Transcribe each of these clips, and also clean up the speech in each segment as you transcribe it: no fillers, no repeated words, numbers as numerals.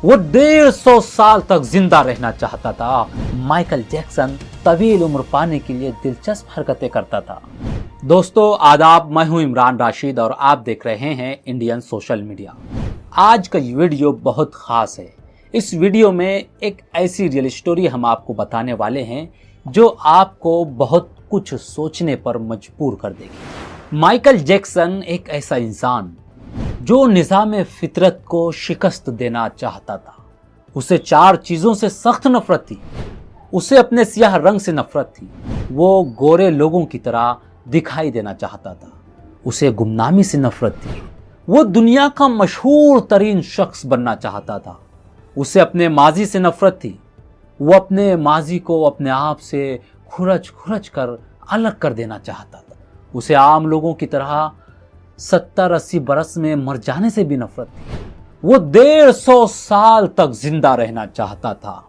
वो 150 साल तक जिंदा रहना चाहता था। माइकल जैक्सन तवील उम्र पाने के लिए दिलचस्प हरकतें करता था। दोस्तों आदाब, मैं हूं इमरान राशिद और आप देख रहे हैं इंडियन सोशल मीडिया। आज का ये वीडियो बहुत खास है। इस वीडियो में एक ऐसी रियल स्टोरी हम आपको बताने वाले हैं जो आपको बहुत कुछ सोचने पर मजबूर कर देगी। माइकल जैक्सन एक ऐसा इंसान जो निज़ाम फितरत को शिकस्त देना चाहता था। उसे 4 चीज़ों से सख्त नफरत थी। उसे अपने सियाह रंग से नफरत थी। वो गोरे लोगों की तरह दिखाई देना चाहता था। उसे गुमनामी से नफरत थी। वो दुनिया का मशहूर तरीन शख्स बनना चाहता था। उसे अपने माजी से नफरत थी। वो अपने माजी को अपने आप से खुरच खुरच कर अलग कर देना चाहता था। उसे आम लोगों की तरह 70-80 बरस में मर जाने से भी नफरत थी। वो 150 साल तक जिंदा रहना चाहता था।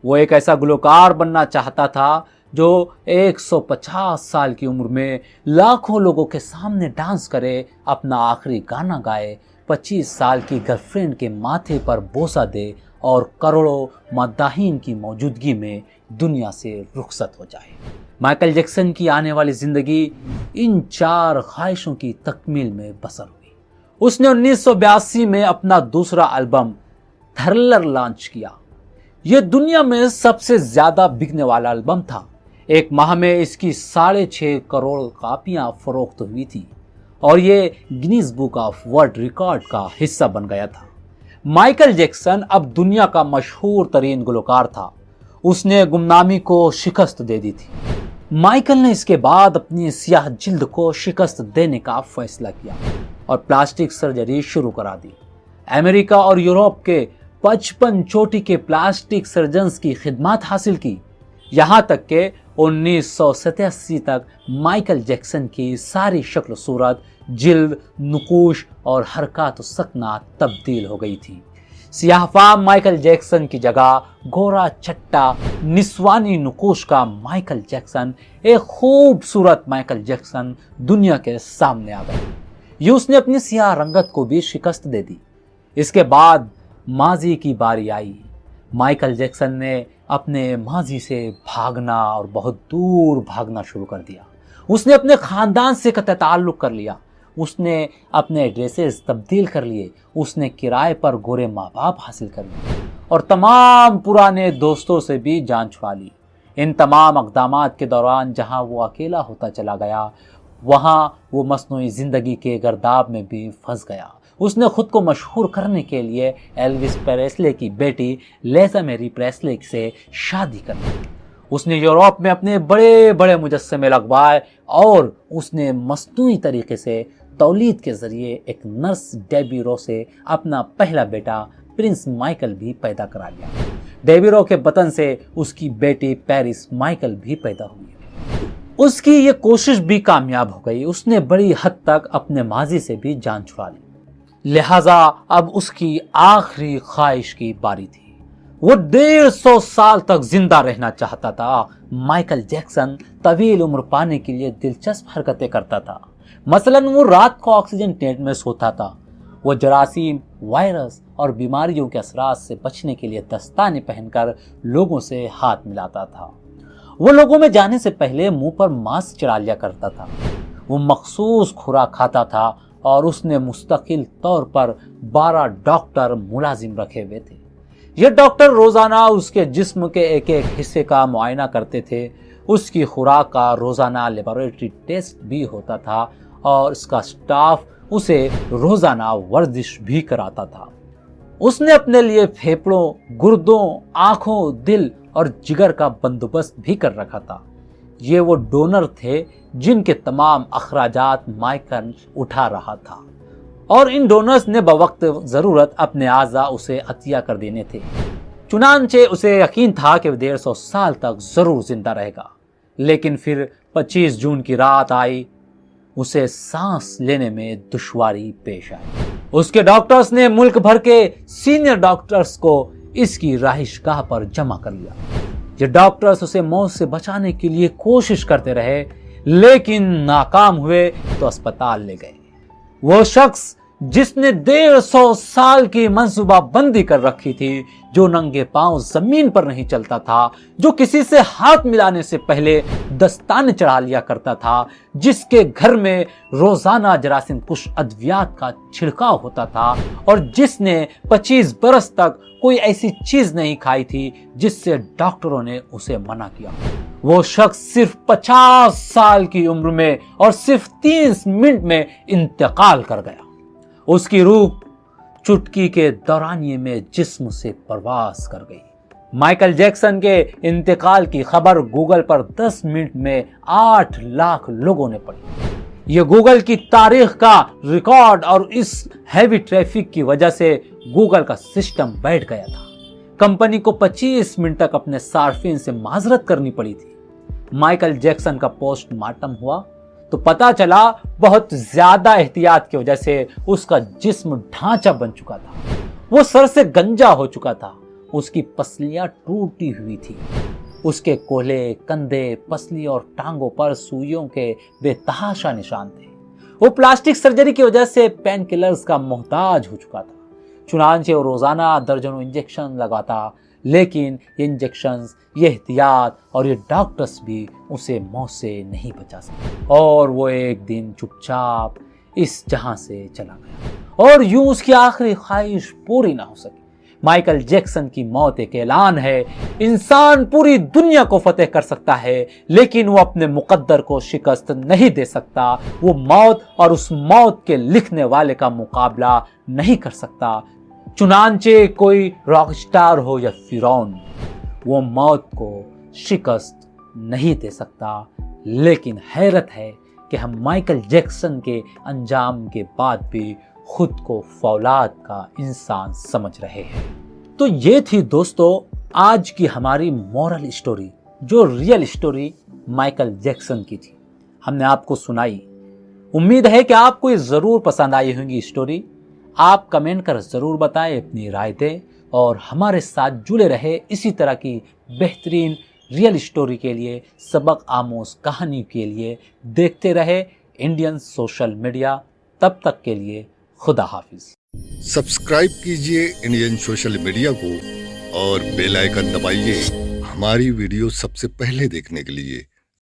वो एक ऐसा गुलकार बनना चाहता था जो 150 साल की उम्र में लाखों लोगों के सामने डांस करे, अपना आखिरी गाना गाए, 25 साल की गर्लफ्रेंड के माथे पर बोसा दे और करोड़ों मद्दाहीन की मौजूदगी में दुनिया से रुखसत हो जाए। माइकल जैक्सन की आने वाली जिंदगी इन 4 ख्वाहिशों की तकमील में बसर हुई। उसने 1982 में अपना दूसरा एल्बम थ्रिलर लॉन्च किया। यह दुनिया में सबसे ज्यादा बिकने वाला एल्बम था। एक माह में इसकी 6.5 करोड़ कापियां फरोख्त हुई थी और ये Guinness book of world record का हिस्सा बन गया था। माइकल जैक्सन अब दुनिया का मशहूर तरीन गुलकार था। उसने गुमनामी को शिकस्त दे दी थी। माइकल ने इसके बाद अपनी सियाह जिल्द को शिकस्त देने का फैसला किया और प्लास्टिक सर्जरी शुरू करा दी। अमेरिका और यूरोप के 55 चोटी के प्लास्टिक सर्जन्स की खिदमत हासिल की। यहाँ तक के 1987 तक माइकल जैक्सन की सारी शक्ल सूरत, जिल्द, नुकूश और हरकत सकना तब्दील हो गई थी। सियाहफाम माइकल जैक्सन की जगह गोरा चट्टा निस्वानी नुकूश का माइकल जैक्सन, एक खूबसूरत माइकल जैक्सन दुनिया के सामने आ गया। ये उसने अपनी सियाह रंगत को भी शिकस्त दे दी। इसके बाद माजी की बारी आई। माइकल जैक्सन ने अपने माजी से भागना और बहुत दूर भागना शुरू कर दिया। उसने अपने खानदान से कतई ताल्लुक कर लिया। उसने अपने ड्रेसेस तब्दील कर लिए। उसने किराए पर गोरे माँ बाप हासिल कर लिए और तमाम पुराने दोस्तों से भी जान छुड़ा ली। इन तमाम अक़दामात के दौरान जहाँ वो अकेला होता चला गया, वहाँ वो मस्नूई ज़िंदगी के गर्दाब में भी फंस गया। उसने खुद को मशहूर करने के लिए एल्विस प्रेस्ले की बेटी लेज़ा मैरी प्रेस्ले से शादी कर ली। उसने यूरोप में अपने बड़े बड़े मुजस्समे लगवाए और उसने मस्नूई तरीके से तौलीद के जरिए एक नर्स डेबी रो से अपना पहला बेटा प्रिंस माइकल भी पैदा करा लिया। डेबी रो के बतन से उसकी बेटी पेरिस माइकल भी पैदा हुई। उसकी ये कोशिश भी कामयाब हो गई। उसने बड़ी हद तक अपने माजी से भी जान छुड़ा ली। लिहाजा अब उसकी आखिरी ख्वाहिश की बारी थी। वो 150 साल तक जिंदा रहना चाहता था। माइकल जैक्सन तवील उम्र पाने के लिए दिलचस्प हरकतें करता था। मसलन वो रात को ऑक्सीजन टेंट में सोता था। वो जरासीम, वायरस और बीमारियों के असरात से बचने के लिए दस्ताने पहनकर लोगों से हाथ मिलाता था। वो लोगों में जाने से पहले मुंह पर मास्क चढ़ा लिया करता था। वो मखसूस खुराक खाता था और उसने मुस्तकिल तौर पर 12 डॉक्टर मुलाजिम रखे हुए थे। ये डॉक्टर रोजाना उसके जिस्म के एक एक हिस्से का मुआयना करते थे। उसकी खुराक का रोजाना लेबोरेटरी टेस्ट भी होता था और इसका स्टाफ उसे रोजाना वर्जिश भी कराता था। उसने अपने लिए फेफड़ों, गुर्दों, आंखों, दिल और जिगर का बंदोबस्त भी कर रखा था। ये वो डोनर थे जिनके तमाम अखराजात माइकल उठा रहा था और इन डोनर्स ने बवक्त ज़रूरत अपने आज़ा उसे अतिया कर देने थे। चुनांचे उसे यकीन था कि 150 साल तक ज़रूर जिंदा रहेगा। लेकिन फिर 25 जून की रात आई। उसे सांस लेने में दुश्वारी पेश आई। उसके डॉक्टर्स ने मुल्क भर के सीनियर डॉक्टर्स को इसकी रहायशगाह पर जमा कर लिया। ये डॉक्टर्स उसे मौत से बचाने के लिए कोशिश करते रहे, लेकिन नाकाम हुए तो अस्पताल ले गए। वो शख्स जिसने 150 साल की मंसूबा बंदी कर रखी थी, जो नंगे पांव जमीन पर नहीं चलता था, जो किसी से हाथ मिलाने से पहले दस्ताने चढ़ा लिया करता था, जिसके घर में रोजाना जरासीम कुश अद्वियात का छिड़काव होता था और जिसने 25 बरस तक कोई ऐसी चीज नहीं खाई थी जिससे डॉक्टरों ने उसे मना किया। वो शख्स सिर्फ 50 साल की उम्र में और सिर्फ 30 मिनट में इंतकाल कर गया। उसकी रूह चुटकी के दौरानिये में जिस्म से परवास कर गई। माइकल जैक्सन के इंतकाल की खबर गूगल पर 10 मिनट में 8 लाख लोगों ने पढ़ी। यह गूगल की तारीख का रिकॉर्ड और इस हैवी ट्रैफिक की वजह से गूगल का सिस्टम बैठ गया था। कंपनी को 25 मिनट तक अपने सार्फिन से माजरत करनी पड़ी थी। माइकल जैक्सन का पोस्टमार्टम हुआ तो पता चला बहुत ज्यादा एहतियात की वजह से उसका जिस्म ढांचा बन चुका था। वो सर से गंजा हो चुका था। उसकी पसलियां टूटी हुई थी। उसके कोल्हे, कंधे, पसली और टांगों पर सुइयों के बेतहाशा निशान थे। वो प्लास्टिक सर्जरी की वजह से पेन किलर्स का मोहताज हो चुका था। चुनांचे वो रोजाना दर्जनों इंजेक्शन लगाता, लेकिन ये इंजेक्शंस, ये एहतियात और ये डॉक्टर्स भी उसे मौत से नहीं बचा सके। और वो एक दिन चुपचाप इस जहां से चला गया और यूं उसकी आखिरी ख्वाहिश पूरी ना हो सकी। माइकल जैक्सन की मौत एक ऐलान है। इंसान पूरी दुनिया को फतेह कर सकता है, लेकिन वो अपने मुकद्दर को शिकस्त नहीं दे सकता। वो मौत और उस मौत के लिखने वाले का मुकाबला नहीं कर सकता। चुनांचे कोई रॉक स्टार हो या फिरौन, वो मौत को शिकस्त नहीं दे सकता। लेकिन हैरत है कि हम माइकल जैक्सन के अंजाम के बाद भी खुद को फौलाद का इंसान समझ रहे हैं। तो ये थी दोस्तों आज की हमारी मॉरल स्टोरी, जो रियल स्टोरी माइकल जैक्सन की थी, हमने आपको सुनाई। उम्मीद है कि आपको ये जरूर पसंद आई होगी स्टोरी। आप कमेंट कर जरूर बताएं, अपनी राय दें और हमारे साथ जुड़े रहे इसी तरह की बेहतरीन रियल स्टोरी के लिए, सबक आमोज कहानी के लिए देखते रहे इंडियन सोशल मीडिया। तब तक के लिए खुदा हाफिज। सब्सक्राइब कीजिए इंडियन सोशल मीडिया को और बेल आइकन दबाइए हमारी वीडियो सबसे पहले देखने के लिए।